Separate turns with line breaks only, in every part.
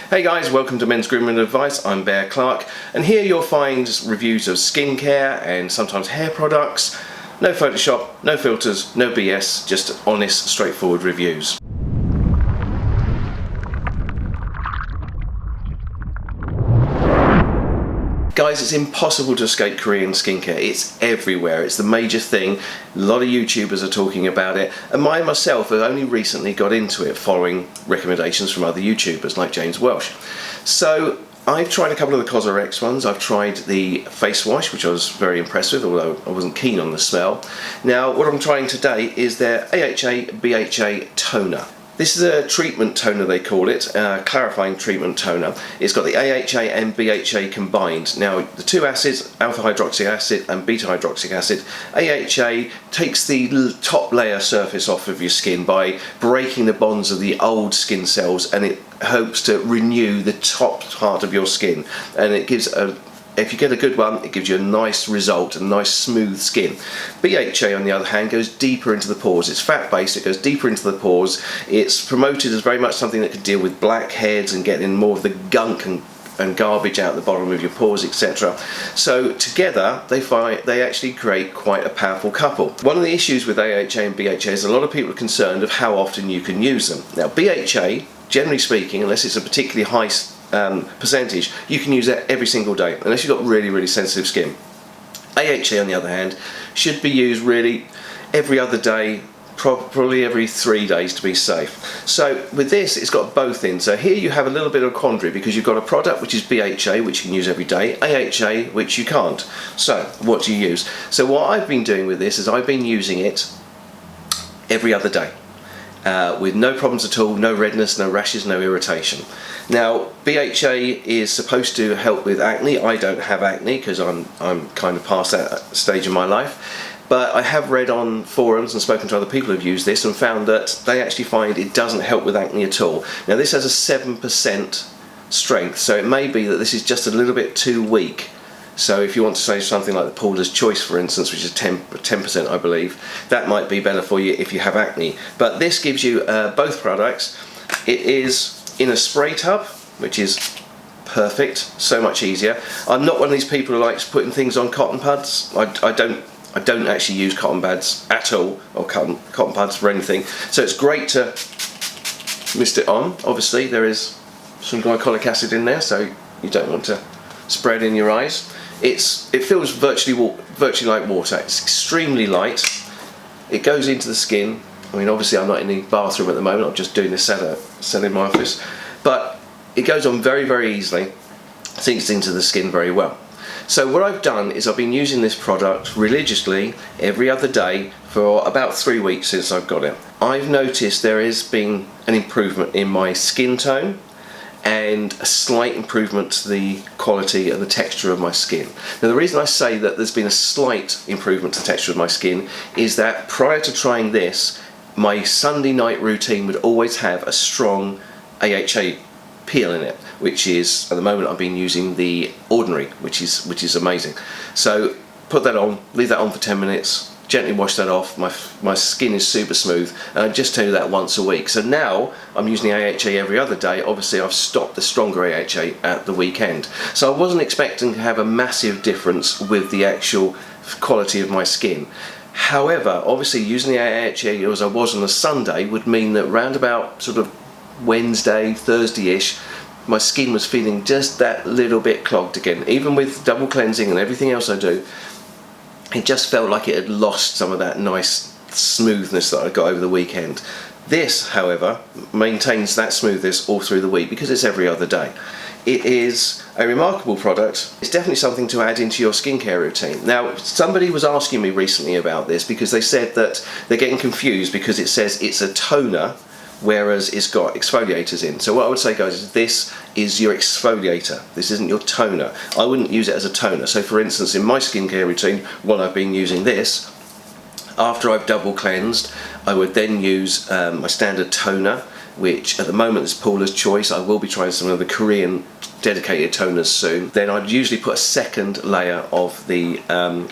Hey guys, welcome to Men's Grooming Advice. I'm Bear Clark, and here you'll find reviews of skincare and sometimes hair products. No Photoshop, no filters, no BS, just honest, straightforward reviews. Guys, it's impossible to escape Korean skincare. It's everywhere. It's the major thing. A lot of YouTubers are talking about it, and I myself have only recently got into it following recommendations from other YouTubers like James Welsh. So I've tried a couple of the COSRX ones. I've tried the face wash, which I was very impressed with, although I wasn't keen on the smell. Now, what I'm trying today is their AHA BHA toner. This is a treatment toner, they call it, clarifying treatment toner. It's got the AHA and BHA combined. Now, the two acids, alpha hydroxy acid and beta hydroxy acid, AHA takes the top layer surface off of your skin by breaking the bonds of the old skin cells, and it hopes to renew the top part of your skin. And it gives if you get a good one, it gives you a nice result, a nice smooth skin. BHA, on the other hand, goes deeper into the pores. It's fat-based, it goes deeper into the pores. It's promoted as very much something that can deal with blackheads and getting more of the gunk and garbage out the bottom of your pores, etc. So together they actually create quite a powerful couple. One of the issues with AHA and BHA is a lot of people are concerned of how often you can use them. Now, BHA, generally speaking, unless it's a particularly high percentage, you can use that every single day unless you've got really sensitive skin. AHA, on the other hand, should be used really every other day, probably every 3 days to be safe. So with this, it's got both in. So here you have a little bit of quandary because you've got a product which is BHA, which you can use every day, AHA, which you can't. So what do you use? So what I've been doing with this is I've been using it every other day. With no problems at all, no redness, no rashes, no irritation. Now, BHA is supposed to help with acne. I don't have acne because I'm kind of past that stage in my life. But I have read on forums and spoken to other people who've used this and found that they actually find it doesn't help with acne at all. Now, this has a 7% strength, so it may be that this is just a little bit too weak. So if you want to say something like the Paula's Choice, for instance, which is 10%, I believe, that might be better for you if you have acne. But this gives you both products. It is in a spray tub, which is perfect, so much easier. I'm not one of these people who likes putting things on cotton pads. I don't actually use cotton pads at all, or cotton pads for anything. So it's great to mist it on. Obviously, there is some glycolic acid in there, so you don't want to spread in your eyes. It feels virtually like water. It's extremely light. It goes into the skin. I mean, obviously I'm not in the bathroom at the moment, I'm just doing this set in my office, but it goes on very easily, sinks into the skin very well. So what I've done is I've been using this product religiously every other day for about 3 weeks since I've got it. I've noticed there has been an improvement in my skin tone and a slight improvement to the quality and the texture of my skin. Now, the reason I say that there's been a slight improvement to the texture of my skin is that prior to trying this, my Sunday night routine would always have a strong AHA peel in it, which is, at the moment, I've been using the Ordinary, which is amazing. So put that on, leave that on for 10 minutes, gently wash that off. My skin is super smooth, and I just do that once a week. So now I'm using the AHA every other day. Obviously I've stopped the stronger AHA at the weekend. So I wasn't expecting to have a massive difference with the actual quality of my skin. However, obviously using the AHA as I was on a Sunday would mean that round about sort of Wednesday, Thursday-ish, my skin was feeling just that little bit clogged again. Even with double cleansing and everything else I do, it just felt like it had lost some of that nice smoothness that I got over the weekend. This, however, maintains that smoothness all through the week because it's every other day. It is a remarkable product. It's definitely something to add into your skincare routine. Now, somebody was asking me recently about this because they said that they're getting confused because it says it's a toner, whereas it's got exfoliators in. So what I would say, guys, is this is your exfoliator. This isn't your toner. I wouldn't use it as a toner. So for instance, in my skincare routine, when I've been using this, after I've double cleansed, I would then use my standard toner, which at the moment is Paula's Choice. I will be trying some of the Korean dedicated toners soon. Then I'd usually put a second layer of the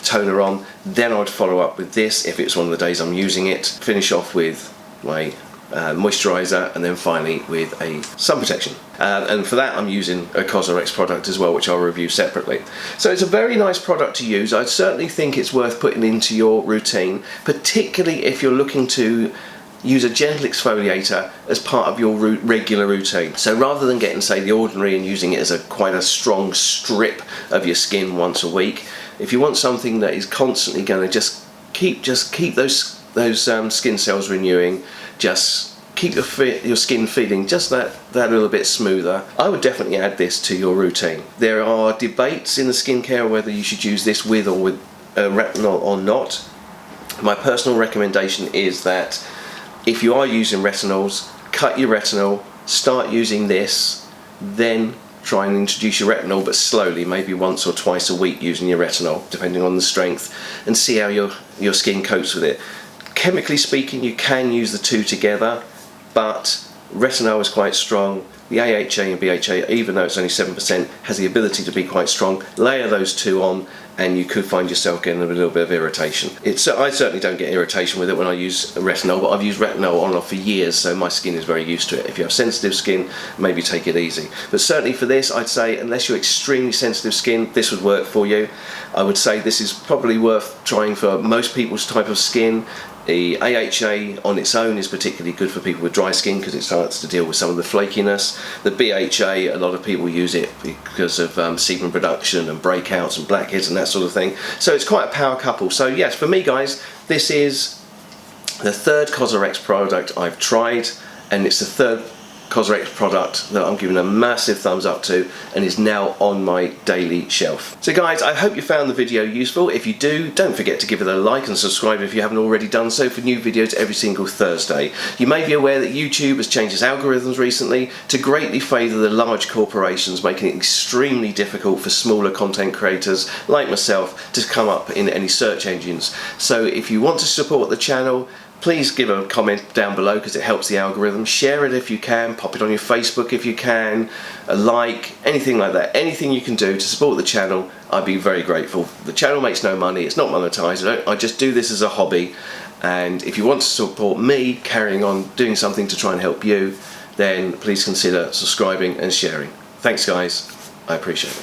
toner on. Then I'd follow up with this if it's one of the days I'm using it. Finish off with my moisturiser, and then finally with a sun protection. And for that I'm using a COSRX product as well, which I'll review separately. So it's a very nice product to use. I certainly think it's worth putting into your routine, particularly if you're looking to use a gentle exfoliator as part of your regular routine. So rather than getting, say, the Ordinary and using it as quite a strong strip of your skin once a week, if you want something that is constantly going to just keep those skin cells renewing, just keep your skin feeling just that little bit smoother, I would definitely add this to your routine. There are debates in the skincare whether you should use this with retinol or not. My personal recommendation is that if you are using retinols, cut your retinol, start using this, then try and introduce your retinol, but slowly, maybe once or twice a week using your retinol, depending on the strength, and see how your skin copes with it. Chemically speaking, you can use the two together, but retinol is quite strong. The AHA and BHA, even though it's only 7%, has the ability to be quite strong. Layer those two on and you could find yourself getting a little bit of irritation. I certainly don't get irritation with it when I use retinol, but I've used retinol on and off for years, so my skin is very used to it. If you have sensitive skin, maybe take it easy. But certainly for this, I'd say unless you're extremely sensitive skin, this would work for you. I would say this is probably worth trying for most people's type of skin. The AHA on its own is particularly good for people with dry skin because it starts to deal with some of the flakiness. The BHA, a lot of people use it because of sebum production and breakouts and blackheads and that sort of thing. So it's quite a power couple. So yes, for me guys, this is the third COSRX product I've tried, and it's the third COSRX product that I'm giving a massive thumbs up to and is now on my daily shelf. So guys, I hope you found the video useful. If you do, don't forget to give it a like and subscribe if you haven't already done so for new videos every single Thursday. You may be aware that YouTube has changed its algorithms recently to greatly favour the large corporations, making it extremely difficult for smaller content creators like myself to come up in any search engines. So if you want to support the channel, please give a comment down below because it helps the algorithm. Share it if you can, pop it on your Facebook if you can, a like, anything like that. Anything you can do to support the channel, I'd be very grateful. The channel makes no money, it's not monetized, I just do this as a hobby, and if you want to support me carrying on doing something to try and help you, then please consider subscribing and sharing. Thanks guys, I appreciate it.